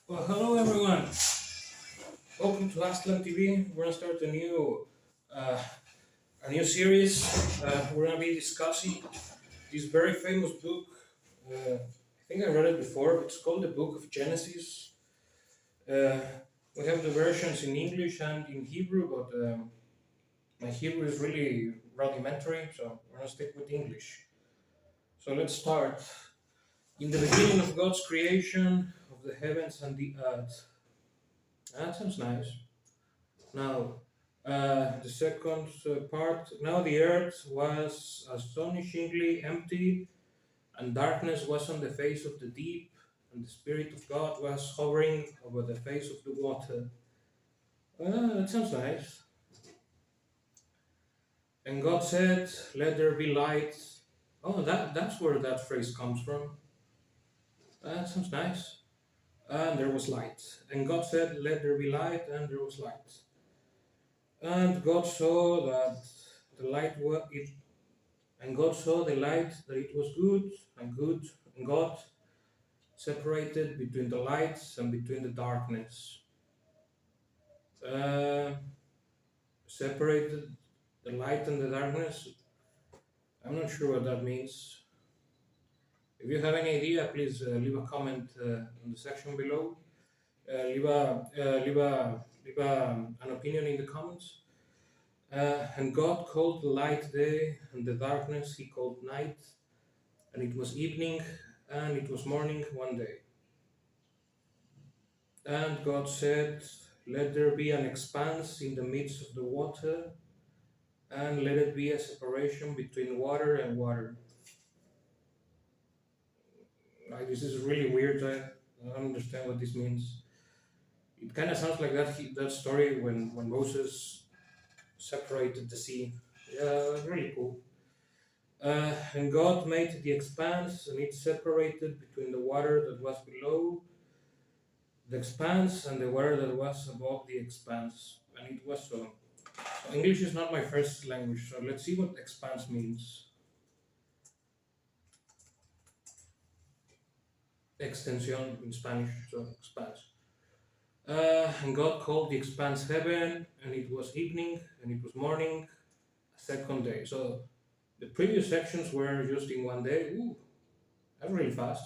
Well, hello everyone. Welcome to Aslan TV. We're gonna start uh, a new series. We're gonna be discussing this very famous book. I think I read it before. It's called the Book of Genesis. Uh, we have the versions in English and in Hebrew, but my Hebrew is really rudimentary, so we're gonna stick with English. So let's start. In the beginning of God's creation of the heavens and the earth. That sounds nice. Now, the second part. Now the earth was astonishingly empty, and darkness was on the face of the deep, and the Spirit of God was hovering over the face of the water. That sounds nice. And God said, "Let there be light." Oh, that's where that phrase comes from. That sounds nice. And there was light. And God said, "Let there be light," and there was light. And God saw that the light was it And God saw the light that it was good, and God separated between the lights and between the darkness. Uh, Separated the light and the darkness. I'm not sure what that means. If you have any idea, please leave a comment in the section below. Leave an opinion in the comments. And God called the light day, and the darkness He called night, and it was evening, and it was morning one day. And God said, "Let there be an expanse in the midst of the water, and let it be a separation between water and water." Like, this is really weird. I don't understand what this means. It kind of sounds like that story when Moses separated the sea. Yeah, really cool. And God made the expanse, and it separated between the water that was below the expanse and the water that was above the expanse. And it was so. English is not my first language, so let's see what expanse means. Extension in Spanish, so expanse. And God called the expanse heaven, and it was evening, and it was morning, a second day. So the previous sections were just in one day. Ooh, that's really fast.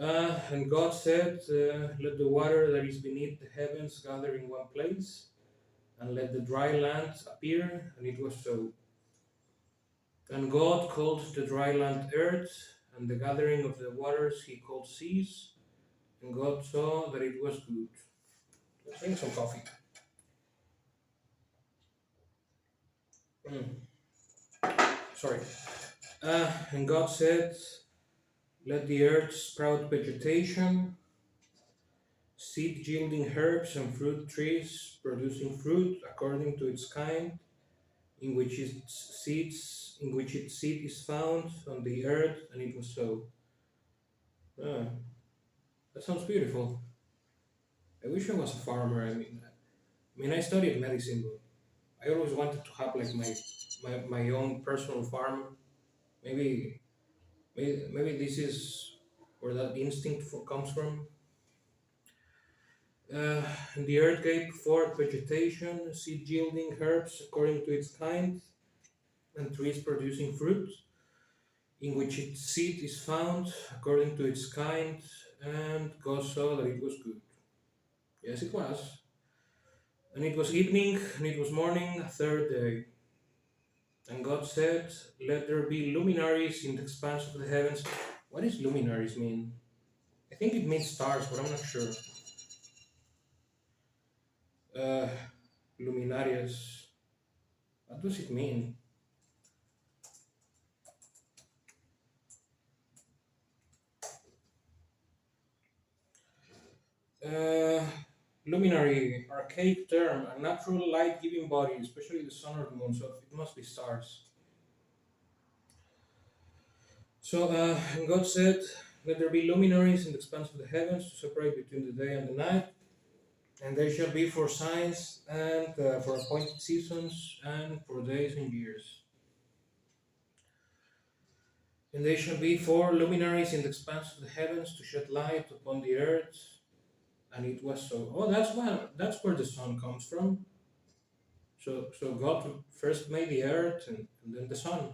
And God said, "Let the water that is beneath the heavens gather in one place, and let the dry land appear," and it was so. And God called the dry land earth, and the gathering of the waters He called seas, and God saw that it was good. Let's drink some coffee. Sorry. And God said, "Let the earth sprout vegetation, seed yielding herbs and fruit trees, producing fruit according to its kind, in which its seed is found on the earth," and it was so. Ah, that sounds beautiful. I wish I was a farmer. I studied medicine, but I always wanted to have like my own personal farm. Maybe, maybe this is where that instinct comes from. Uh, the earth gave forth vegetation, seed yielding herbs according to its kind, and trees producing fruit, in which its seed is found according to its kind, and God saw that it was good. Yes, it was. And it was evening, and it was morning, a third day. And God said, "Let there be luminaries in the expanse of the heavens." What does luminaries mean? I think it means stars, but I'm not sure. Uh, Luminarias. What does it mean? Uh, Luminary, archaic term, a natural light-giving body, especially the sun or the moon. So it must be stars. So and God said, "Let there be luminaries in the expanse of the heavens to separate between the day and the night. And they shall be for signs and for appointed seasons and for days and years. And they shall be 4 luminaries in the expanse of the heavens to shed light upon the earth. And it was so. Oh, that's where the sun comes from. So God first made the earth and then the sun.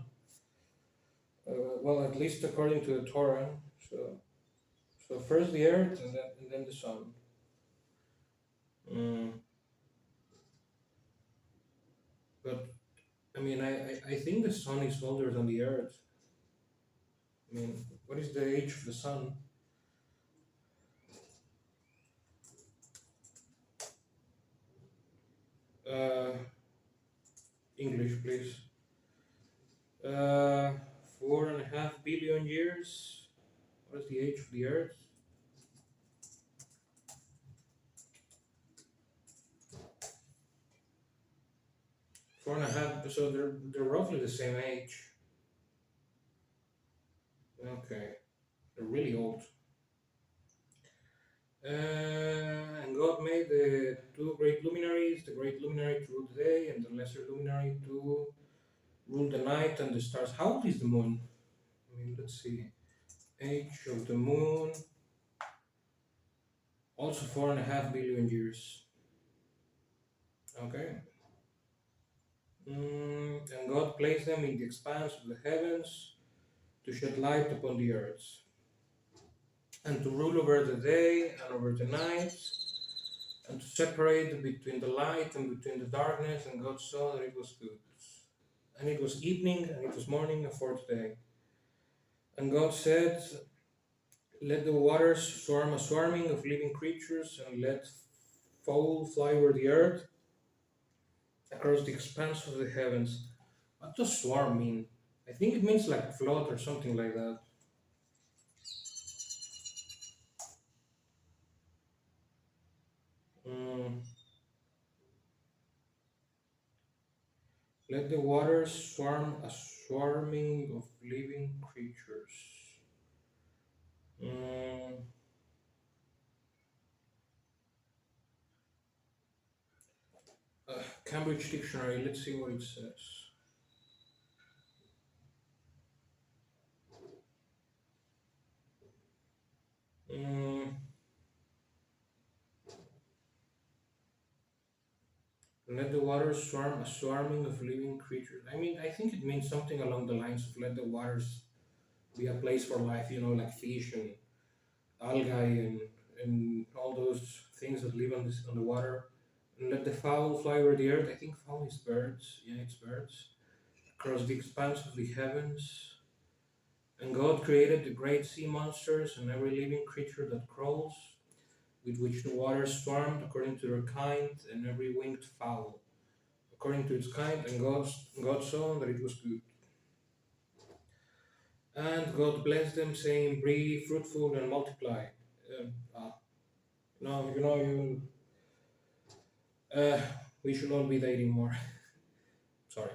Well, at least according to the Torah. So first the earth and then the sun. Mm, but I mean, I think the sun is older than the earth. I mean, what is the age of the sun? Uh, English, please. Uh, 4.5 billion years. What is the age of the earth? 4.5. So they're roughly the same age. Okay, they're really old. And God made the two great luminaries, the great luminary to rule the day, and the lesser luminary to rule the night and the stars. How old is the moon? I mean, let's see. Age of the moon, also 4.5 billion years. Okay. And God placed them in the expanse of the heavens to shed light upon the earth, and to rule over the day and over the night, and to separate between the light and between the darkness. And God saw that it was good. And it was evening, and it was morning, the fourth day. And God said, let the waters swarm a swarming of living creatures, and let fowl fly over the earth across the expanse of the heavens. What does swarm mean? I think it means like flood or something like that. Mm, let the waters swarm a swarming of living creatures. Mm, Cambridge Dictionary, let's see what it says. Mm, let the waters swarm a swarming of living creatures. I mean, I think it means something along the lines of let the waters be a place for life, like fish and algae and all those things that live on the water. And let the fowl fly over the earth. I think fowl is birds. Yeah, it's birds. Across the expanse of the heavens. And God created the great sea monsters and every living creature that crawls, with which the waters swarmed according to their kind, and every winged fowl according to its kind. And God saw that it was good. And God blessed them, saying, be fruitful and multiply. Uh, no, uh, we should not be dating more. Sorry.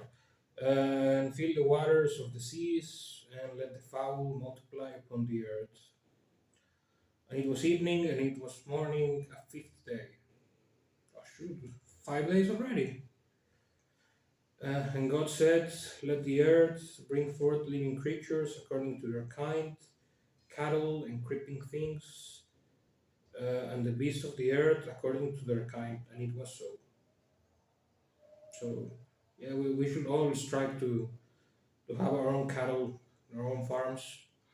And fill the waters of the seas, and let the fowl multiply upon the earth. And it was evening, and it was morning, a fifth day. Oh, shoot, 5 days already. And God said, let the earth bring forth living creatures according to their kind, cattle and creeping things, and the beasts of the earth according to their kind. And it was so. So, yeah, we should always strive to have our own cattle, our own farms,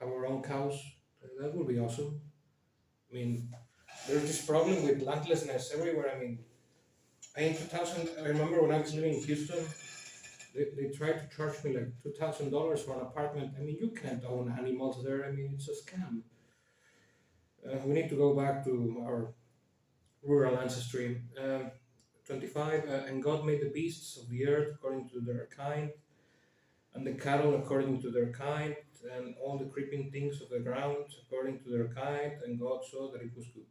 have our own cows. That would be awesome. I mean, there's this problem with landlessness everywhere. I mean, in 2000, I remember when I was living in Houston, they tried to charge me like $2,000 for an apartment. I mean, you can't own animals there. I mean, it's a scam. We need to go back to our rural ancestry. 25, and God made the beasts of the earth according to their kind, and the cattle according to their kind, and all the creeping things of the ground according to their kind. And God saw that it was good.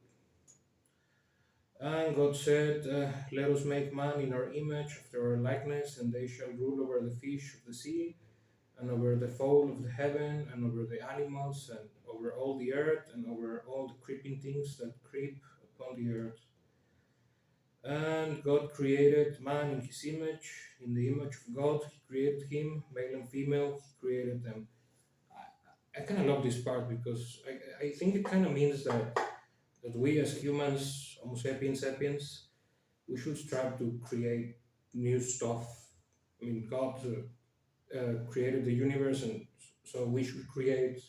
And God said, let us make man in our image, after our likeness, and they shall rule over the fish of the sea, and over the fowl of the heaven, and over the animals, and over all the earth, and over all the creeping things that creep upon the earth. And God created man in his image. In the image of God, he created him, male and female, he created them. I kind of love this part because I think it kind of means that that we as humans, Homo sapiens, we should strive to create new stuff. I mean, God created the universe, and so we should create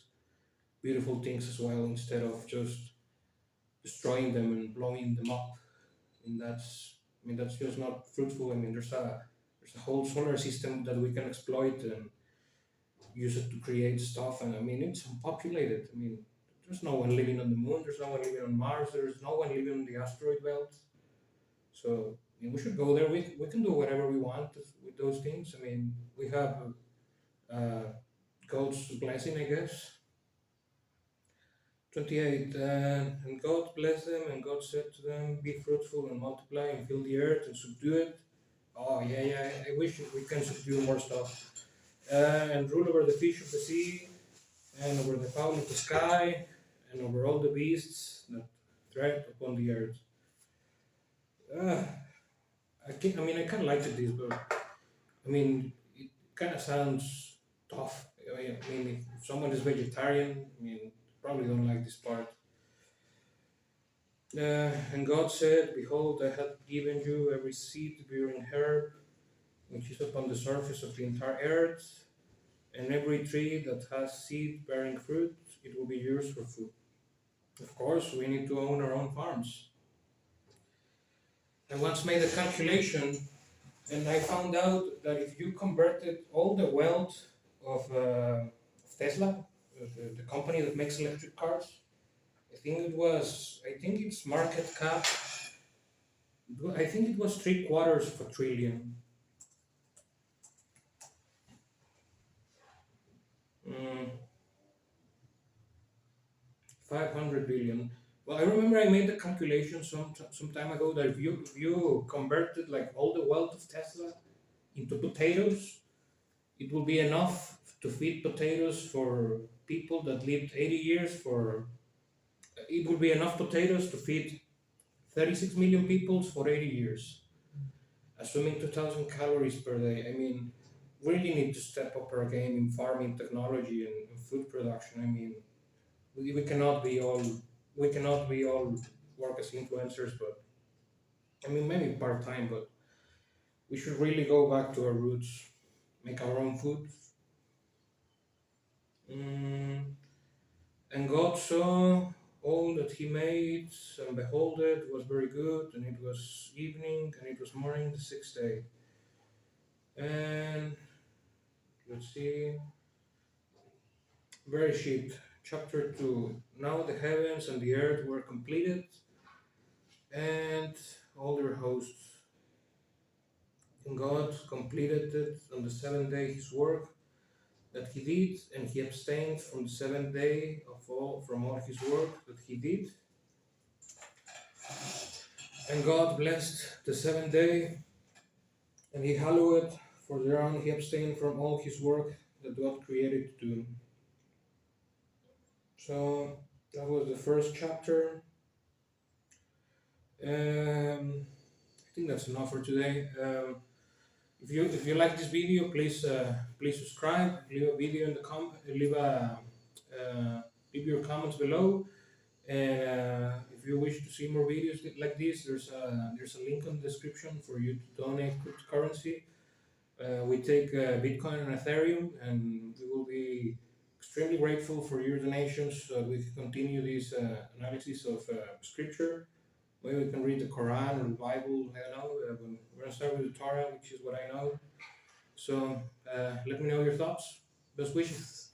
beautiful things as well instead of just destroying them and blowing them up. And that's just not fruitful. I mean, there's a whole solar system that we can exploit and use it to create stuff. And I mean, it's unpopulated. I mean, there's no one living on the moon. There's no one living on Mars. There's no one living on the asteroid belt. So I mean, we should go there. We can do whatever we want with those things. I mean, we have uh, God's blessing, I guess. 28. And God blessed them, and God said to them, "Be fruitful and multiply and fill the earth and subdue it." Oh, yeah, yeah. I wish we can subdue more stuff. And rule over the fish of the sea, and over the fowl of the sky, and over all the beasts that tread upon the earth. Uh, I kind of liked this, but I mean, it kind of sounds tough. I mean, if someone is vegetarian, I mean, probably don't like this part. And God said, "Behold, I have given you every seed-bearing herb which is upon the surface of the entire earth, and every tree that has seed-bearing fruit, it will be yours for food." Of course, we need to own our own farms. I once made a calculation, and I found out that if you converted all the wealth of Tesla, the company that makes electric cars, I think its market cap, I think it was three quarters of a trillion. 500 billion. Well, I remember I made the calculation some time ago that if you converted like all the wealth of Tesla into potatoes, it will be enough to feed potatoes for people that lived 80 years. For it will be enough potatoes to feed 36 million people for 80 years, assuming 2,000 calories per day. I mean, we really need to step up our game in farming technology and food production. I mean, we cannot be all work as influencers, but I mean maybe part time, but we should really go back to our roots, make our own food. Mm, and God saw all that He made, and behold, it was very good, and it was evening, and it was morning, the sixth day. And let's see, Bereshit, chapter 2. Now the heavens and the earth were completed, and all their hosts. And God completed it on the seventh day His work that He did, and He abstained from the seventh day from all His work that He did. And God blessed the seventh day, and He hallowed it, for thereon He abstained from all His work that God created to do. So that was the first chapter. I think that's enough for today. If you like this video, please subscribe. Leave a video in the uh, leave your comments below. And if you wish to see more videos like this, there's a link in the description for you to donate cryptocurrency. We take Bitcoin and Ethereum, and we will be extremely grateful for your donations so we can continue this analysis of scripture. Maybe we can read the Quran or the Bible. I don't know. We're gonna start with the Torah, which is what I know. So let me know your thoughts. Best wishes.